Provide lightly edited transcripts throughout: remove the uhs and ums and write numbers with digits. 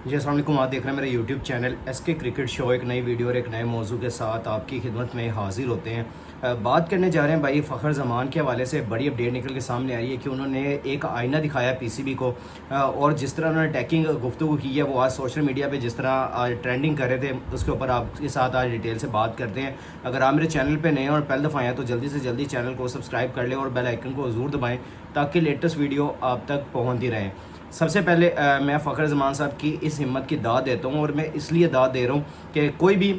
जी अस्सलाम वालेकुम। आप देख रहे हैं मेरा YouTube channel SK cricket show. एक नई वीडियो और एक नए मौजू के साथ आपकी खिदमत में हाजिर होते हैं। बात करने जा रहे हैं भाई फ़खर ज़मान के हवाले से। बड़ी अपडेट निकल के सामने आई है कि उन्होंने एक आईना दिखाया पीसीबी को, और जिस तरह उन्होंने टैकिंग गुफ्तगू की है वो आज सोशल मीडिया पे जिस तरह आज ट्रेंडिंग कर रहे थे उसके ऊपर आपके साथ आज डिटेल से बात करते हैं। अगर आप मेरे चैनल पर नए हैं और पहले दफ़ा आए तो जल्दी से जल्दी चैनल को सब्सक्राइब कर लें और बेल आइकन को ज़रूर दबाएँ ताकि लेटेस्ट वीडियो आप तक पहुँचती रहे। सबसे पहले मैं फ़खर ज़मान साहब की इस हिम्मत की दाद देता हूँ, और मैं इसलिए दाद दे रहा हूँ कि कोई भी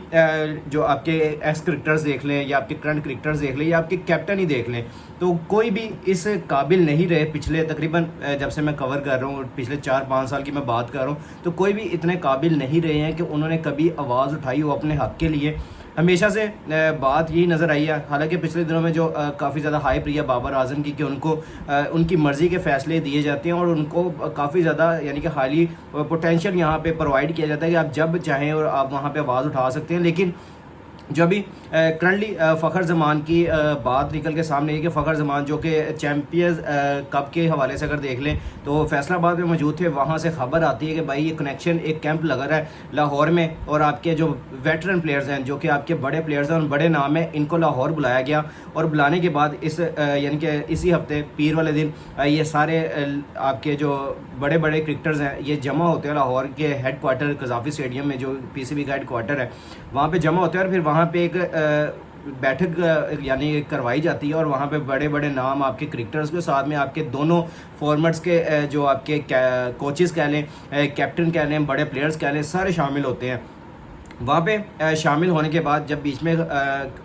जो आपके एक्स क्रिकेटर्स देख लें या आपके करंट क्रिकेटर्स देख लें या आपके कैप्टन ही देख लें, तो कोई भी इस काबिल नहीं रहे। पिछले तकरीबन जब से मैं कवर कर रहा हूँ, पिछले 4-5 साल की मैं बात कर रहा हूँ, तो कोई भी इतने काबिल नहीं रहे हैं कि उन्होंने कभी आवाज़ उठाई हो अपने हक़ के लिए। हमेशा से बात यही नज़र आई है। हालांकि पिछले दिनों में जो काफ़ी ज़्यादा हाइप रही है बाबर आजम की कि उनको उनकी मर्ज़ी के फ़ैसले दिए जाते हैं और उनको काफ़ी ज़्यादा यानी कि हाईली पोटेंशियल यहाँ पे प्रोवाइड किया जाता है कि आप जब चाहें और आप वहाँ पे आवाज़ उठा सकते हैं। लेकिन जो अभी करंटली फ़खर ज़मान की बात निकल के सामने है कि फ़खर ज़मान जो कि चैम्पियंस कप के हवाले से अगर देख लें तो फैसलाबाद में मौजूद थे, वहाँ से ख़बर आती है कि भाई ये कनेक्शन एक कैंप लगा रहा है लाहौर में, और आपके जो वेटरन प्लेयर्स हैं जो कि आपके बड़े प्लेयर्स हैं और बड़े नाम हैं, इनको लाहौर बुलाया गया। और बुलाने के बाद इस यानी कि इसी हफ्ते पीर वाले दिन ये सारे आपके जो बड़े बड़े क्रिकेटर्स हैं ये जमा होते हैं लाहौर के हेड क्वार्टर कज़ाफ़ी स्टेडियम में, जो पीसीबी का हेड क्वार्टर है, वहाँ पे जमा होते हैं। और फिर वहाँ पे एक बैठक यानी करवाई जाती है और वहाँ पे बड़े बड़े नाम आपके क्रिकेटर्स के साथ में आपके दोनों फॉर्मेट्स के जो आपके कोचेस कह लें, कैप्टन कह लें, बड़े प्लेयर्स कह लें, सारे शामिल होते हैं। वहाँ पे शामिल होने के बाद जब बीच में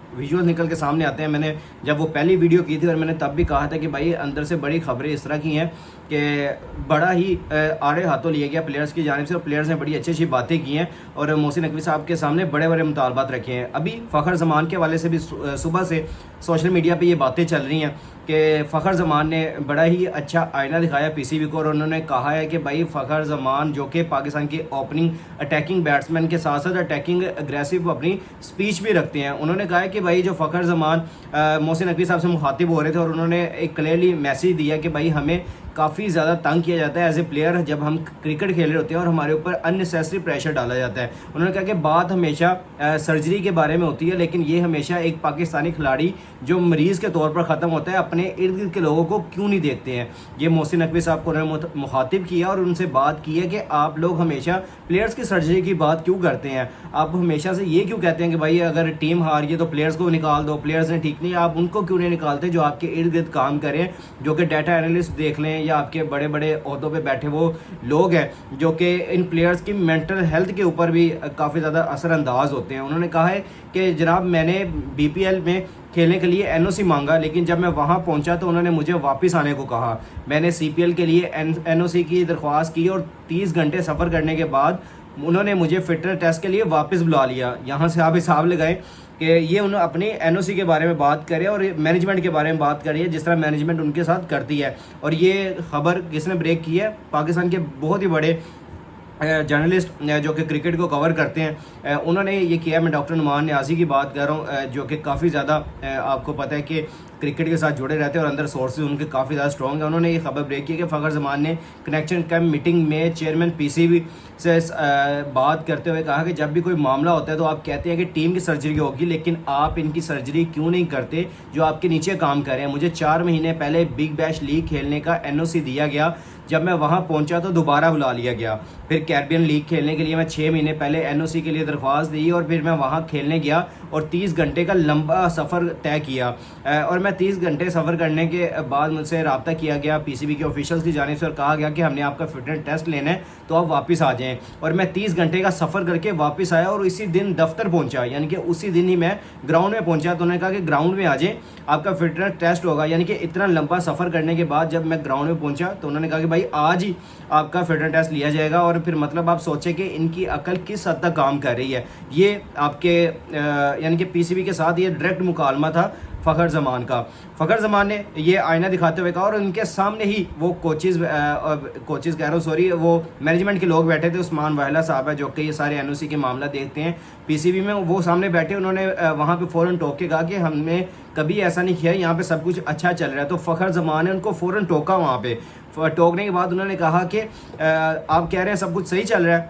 विजुअल निकल के सामने आते हैं, मैंने जब वो पहली वीडियो की थी और मैंने तब भी कहा था कि भाई अंदर से बड़ी खबरें इस तरह की हैं कि बड़ा ही आड़े हाथों लिया गया प्लेयर्स की जानिब से, और प्लेयर्स ने बड़ी अच्छी अच्छी बातें की हैं और मोहसिन नकवी साहब के सामने बड़े बड़े मुतालबात रखे हैं। अभी फ़खर ज़मान के हवाले से भी सुबह से सोशल मीडिया पर ये बातें चल रही हैं कि फ़खर ज़मान ने बड़ा ही अच्छा आईना दिखाया पीसीबी को, और उन्होंने कहा है कि भाई फ़खर ज़मान जो कि पाकिस्तान के ओपनिंग अटैकिंग बैट्समैन के साथ साथ अटैकिंग एग्रेसिव अपनी स्पीच भी रखते हैं। उन्होंने कहा है कि भाई जो फ़खर ज़मान मोहसिन नकवी साहब से मुखातिब हो रहे थे और उन्होंने एक क्लियरली मैसेज दिया कि भाई हमें काफ़ी ज़्यादा तंग किया जाता है एज ए प्लेयर जब हम क्रिकेट खेल रहे होते हैं और हमारे ऊपर अननेसेसरी प्रेशर डाला जाता है। उन्होंने कहा कि बात हमेशा सर्जरी के बारे में होती है, लेकिन ये हमेशा एक पाकिस्तानी खिलाड़ी जो मरीज़ के तौर पर ख़त्म होता है अपने इर्द गिर्द के लोगों को क्यों नहीं देखते हैं। ये मोहसिन नकवी साहब को उन्होंने मुखातिब किया और उनसे बात की है कि आप लोग हमेशा प्लेयर्स की सर्जरी की बात क्यों करते हैं, आप हमेशा से ये क्यों कहते हैं कि भाई अगर टीम हार गई तो प्लेयर्स को निकाल दो, प्लेयर्स ने ठीक नहीं, आप उनको क्यों नहीं निकालते जो आपके इर्द गिर्द काम करें, जो कि डाटा एनालिस्ट देख लें या आपके बड़े बड़े ओहदों पे बैठे वो लोग हैं जो कि इन प्लेयर्स की मेंटल हेल्थ के ऊपर भी काफ़ी ज़्यादा असरअंदाज होते हैं। उन्होंने कहा है कि जनाब मैंने बीपीएल में खेलने के लिए एनओसी मांगा, लेकिन जब मैं वहाँ पहुँचा तो उन्होंने मुझे वापस आने को कहा। मैंने सीपीएल के लिए एनओसी की दरख्वास्त की और 30 घंटे सफ़र करने के बाद उन्होंने मुझे फिटनेस टेस्ट के लिए वापस बुला लिया। यहाँ से आप हिसाब लगाएं कि ये उन्होंने अपनी एनओसी के बारे में बात करे और मैनेजमेंट के बारे में बात करी है जिस तरह मैनेजमेंट उनके साथ करती है। और ये खबर किसने ब्रेक की है? पाकिस्तान के बहुत ही बड़े जर्नलिस्ट जो कि क्रिकेट को कवर करते हैं उन्होंने ये किया। मैं डॉक्टर नुमान न्याज़ी की बात कर रहा हूँ जो कि काफ़ी ज़्यादा आपको पता है कि क्रिकेट के साथ जुड़े रहते हैं और अंदर सोर्सेज उनके काफ़ी ज़्यादा स्ट्रॉन्ग है। उन्होंने ये खबर ब्रेक की कि फ़खर ज़मान ने कनेक्शन कैंप मीटिंग में चेयरमैन पीसीबी से बात करते हुए कहा कि जब भी कोई मामला होता है तो आप कहते हैं कि टीम की सर्जरी होगी, लेकिन आप इनकी सर्जरी क्यों नहीं करते जो आपके नीचे काम कर रहे हैं। मुझे 4 महीने पहले बिग बैश लीग खेलने का एनओसी दिया गया, जब मैं वहाँ पहुँचा तो दोबारा बुला लिया गया। फिर कैरिबियन लीग खेलने के लिए मैं 6 महीने पहले एनओसी के लिए दरख्वास्त दी और फिर मैं वहाँ खेलने गया और 30 घंटे का लंबा सफ़र तय किया। और मैं 30 घंटे सफ़र करने के बाद मुझसे रब्ता किया गया पीसीबी के ऑफिशियल्स की जानिब से और कहा गया कि हमने आपका फिटनेस टेस्ट लेना है तो आप वापस आ जाएं। और मैं 30 घंटे का सफ़र करके वापस आया और इसी दिन दफ्तर पहुंचा, यानी कि उसी दिन ही मैं ग्राउंड में पहुंचा। तो उन्होंने कहा कि ग्राउंड में आ जाएं, आपका फिटनेस टेस्ट होगा। यानी कि इतना लंबा सफ़र करने के बाद जब मैं ग्राउंड में पहुंचा तो उन्होंने कहा कि भाई आज ही आपका फिटनेस टेस्ट लिया जाएगा। और फिर मतलब आप सोचें कि इनकी अकल किस हद तक काम कर रही है। ये आपके यानी कि पीसीबी के साथ ये डायरेक्ट मुकालमा था फ़खर ज़मान का। फ़खर ज़मान ने ये आईना दिखाते हुए कहा और उनके सामने ही वो कोचेज़ कह रहा हूँ सॉरी, वो मैनेजमेंट के लोग बैठे थे। उस्मान वाहिला साहब है जो कि ये सारे एनओसी के मामला देखते हैं पीसीबी में, वो सामने बैठे। उन्होंने वहाँ पे फ़ौरन टोक के कहा कि हमने कभी ऐसा नहीं किया, यहाँ पे सब कुछ अच्छा चल रहा है। तो फ़खर ज़मान ने उनको फ़ौरन टोका। वहाँ पे टोकने के बाद उन्होंने कहा कि आप कह रहे हैं सब कुछ सही चल रहा है,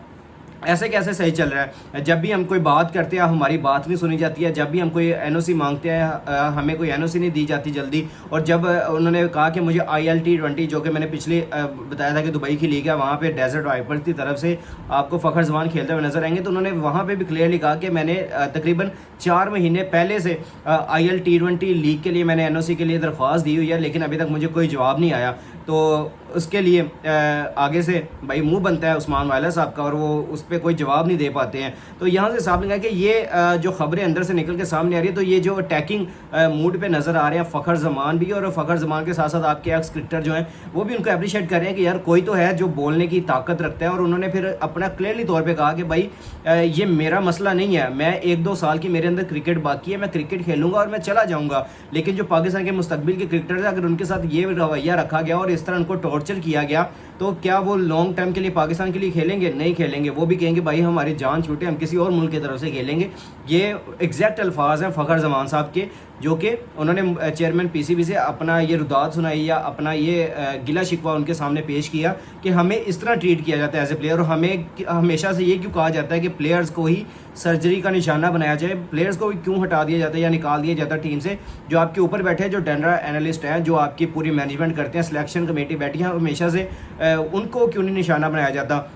ऐसे कैसे सही चल रहा है? जब भी हम कोई बात करते हैं हमारी बात नहीं सुनी जाती है, जब भी हम कोई एनओसी मांगते हैं हमें कोई एनओसी नहीं दी जाती जल्दी। और जब उन्होंने कहा कि मुझे ILT20 जो कि मैंने पिछले बताया था कि दुबई की लीग है, वहाँ पे डेजर्ट वाइपर्स की तरफ से आपको फ़खर जमान खेलते हुए नजर आएंगे, तो उन्होंने वहाँ पे भी क्लियरली कहा कि मैंने तकरीबन 4 महीने पहले से ILT20 लीग के लिए मैंने NOC के लिए दरख्वास्त दी हुई है, लेकिन अभी तक मुझे कोई जवाब नहीं आया। तो उसके लिए आगे से भाई मुंह बनता है उस्मान वाला साहब का, और वो उस पर कोई जवाब नहीं दे पाते हैं। तो यहाँ से साफ लगा कि ये जो खबरें अंदर से निकल के सामने आ रही है, तो ये जो अटैकिंग मूड पे नज़र आ रहे हैं फ़खर जमान भी, और फ़खर जमान के साथ साथ आपके एक्स क्रिकेटर जो हैं वो भी उनको अप्रिशिएट कर रहे हैं कि यार कोई तो है जो बोलने की ताकत रखता है। और उन्होंने फिर अपना क्लियरली तौर पर कहा कि भाई ये मेरा मसला नहीं है, मैं 1-2 साल की मेरे अंदर क्रिकेट बाकी है, मैं क्रिकेट खेलूंगा और मैं चला जाऊँगा। लेकिन जो पाकिस्तान के मुस्तकबिल के क्रिकेटर हैं, अगर उनके साथ ये रवैया रखा गया और इस तरह उनको टॉर्चर किया गया, तो क्या वो लॉन्ग टर्म के लिए पाकिस्तान के लिए खेलेंगे? नहीं खेलेंगे। वो भी कहेंगे भाई हमारी जान छूटे, हम किसी और मुल्क की तरफ से खेलेंगे। ये एग्जैक्ट अल्फाज हैं फ़खर जमान साहब के, जो कि उन्होंने चेयरमैन PCB से अपना ये रुदात सुनाई या अपना ये गिला शिकवा उनके सामने पेश किया कि हमें इस तरह ट्रीट किया जाता है एज ए प्लेयर। और हमें हमेशा से ये क्यों कहा जाता है कि प्लेयर्स को ही सर्जरी का निशाना बनाया जाए, प्लेयर्स को भी क्यों हटा दिया जाता है या निकाल दिया जाता है टीम से? जो आपके ऊपर बैठे हैं, जो जनरल एनालिस्ट हैं, जो आपकी पूरी मैनेजमेंट करते हैं, सिलेक्शन कमेटी बैठी है, हमेशा से उनको क्यों नहीं निशाना बनाया जाता?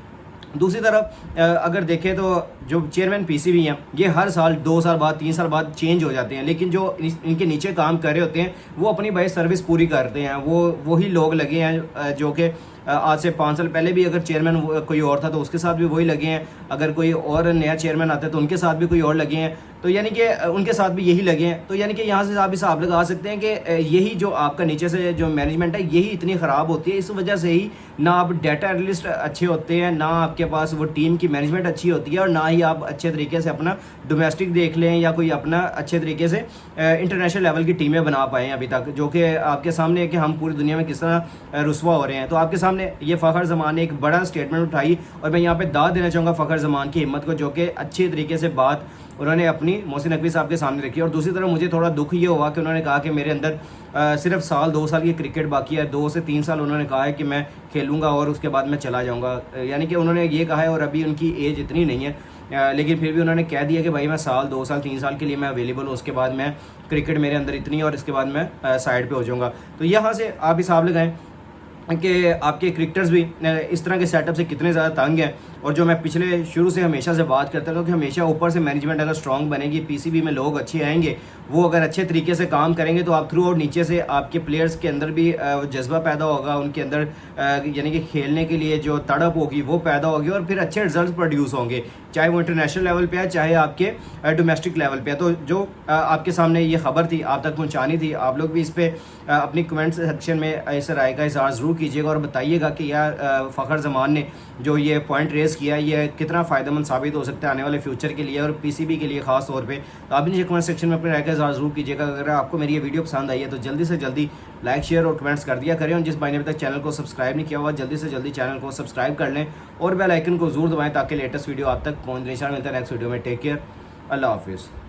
दूसरी तरफ अगर देखें तो जो चेयरमैन PCB हैं ये हर साल 2 साल बाद 3 साल बाद चेंज हो जाते हैं, लेकिन जो इनके नीचे काम कर रहे होते हैं वो अपनी भाई सर्विस पूरी करते हैं। वो वही लोग लगे हैं जो कि आज से 5 साल पहले भी अगर चेयरमैन कोई और था तो उसके साथ भी वही लगे हैं, अगर कोई और नया चेयरमैन आता है तो उनके साथ भी कोई और लगे हैं, तो यानी कि उनके साथ भी यही लगे हैं। तो यानी कि यहाँ से आप हिसाब लगा सकते हैं कि यही जो आपका नीचे से जो मैनेजमेंट है यही इतनी ख़राब होती है। इस वजह से ही ना आप डाटा एनालिस्ट अच्छे होते हैं, ना आपके पास वो टीम की मैनेजमेंट अच्छी होती है, और ना ही आप अच्छे तरीके से अपना डोमेस्टिक देख लें या कोई अपना अच्छे तरीके से इंटरनेशनल लेवल की टीमें बना पाए हैं अभी तक, जो कि आपके सामने है कि हम पूरी दुनिया में किस तरह रुसवा हो रहे हैं। तो आपके सामने ये फ़खर जमान ने एक बड़ा स्टेटमेंट उठाई, और मैं यहाँ पे दाद देना चाहूँगा फ़खर जमान की हिम्मत को, जो कि अच्छी तरीके से बात उन्होंने अपनी मोहसिन नकवी साहब के सामने रखी। और दूसरी तरफ मुझे थोड़ा दुख ये हुआ कि उन्होंने कहा कि मेरे अंदर सिर्फ 1-2 साल की क्रिकेट बाकी है, 2 से 3 साल उन्होंने कहा है कि मैं खेलूँगा और उसके बाद मैं चला जाऊँगा, यानी कि उन्होंने ये कहा है, और अभी उनकी एज इतनी नहीं है, लेकिन फिर भी उन्होंने कह दिया कि भाई मैं 1-2 साल 3 साल के लिए मैं अवेलेबल हूँ, उसके बाद मैं क्रिकेट मेरे अंदर इतनी है और इसके बाद मैं साइड पर हो जाऊँगा। तो यहाँ से आप हिसाब लगाएँ कि आपके क्रिकेटर्स भी इस तरह के सेटअप से कितने ज़्यादा तंग हैं। और जो मैं पिछले शुरू से हमेशा से बात करता हूँ कि हमेशा ऊपर से मैनेजमेंट अगर स्ट्रांग बनेगी, PCB में लोग अच्छे आएंगे, वो अगर अच्छे तरीके से काम करेंगे, तो आप थ्रू और नीचे से आपके प्लेयर्स के अंदर भी जज्बा पैदा होगा, उनके अंदर यानी कि खेलने के लिए जो तड़प होगी वो पैदा होगी, और फिर अच्छे रिजल्ट प्रोड्यूस होंगे, चाहे वो इंटरनेशनल लेवल पे है चाहे आपके डोमेस्टिक लेवल पे है। तो जो आपके सामने ये खबर थी आप तक पहुँचानी थी, आप लोग भी इस पर अपनी कमेंट सेक्शन में इस राय का इज़हार ज़रूर कीजिएगा और बताइएगा कि यार फ़खर जमान ने जो ये पॉइंट रेज़ किया ये कितना फ़ायदेमंद साबित हो सकता है आने वाले फ्यूचर के लिए और PCB के लिए ख़ास तौर पे। तो आप नीचे कमेंट सेक्शन में अपने राय का इज़हार ज़रूर कीजिएगा। अगर आपको मेरी ये वीडियो पसंद आई है तो जल्दी से जल्दी लाइक शेयर और कमेंट्स कर दिया करें, और जिस भाई ने अभी तक चैनल को सब्सक्राइब नहीं किया हुआ जल्दी से जल्दी चैनल को सब्सक्राइब कर लें और बेल आइकन को ज़रूर दबाएँ ताकि लेटेस्ट वीडियो आप तक पहुँच जाए। मिलता है नेक्स्ट वीडियो में। टेक केयर, अल्लाह हाफिज़।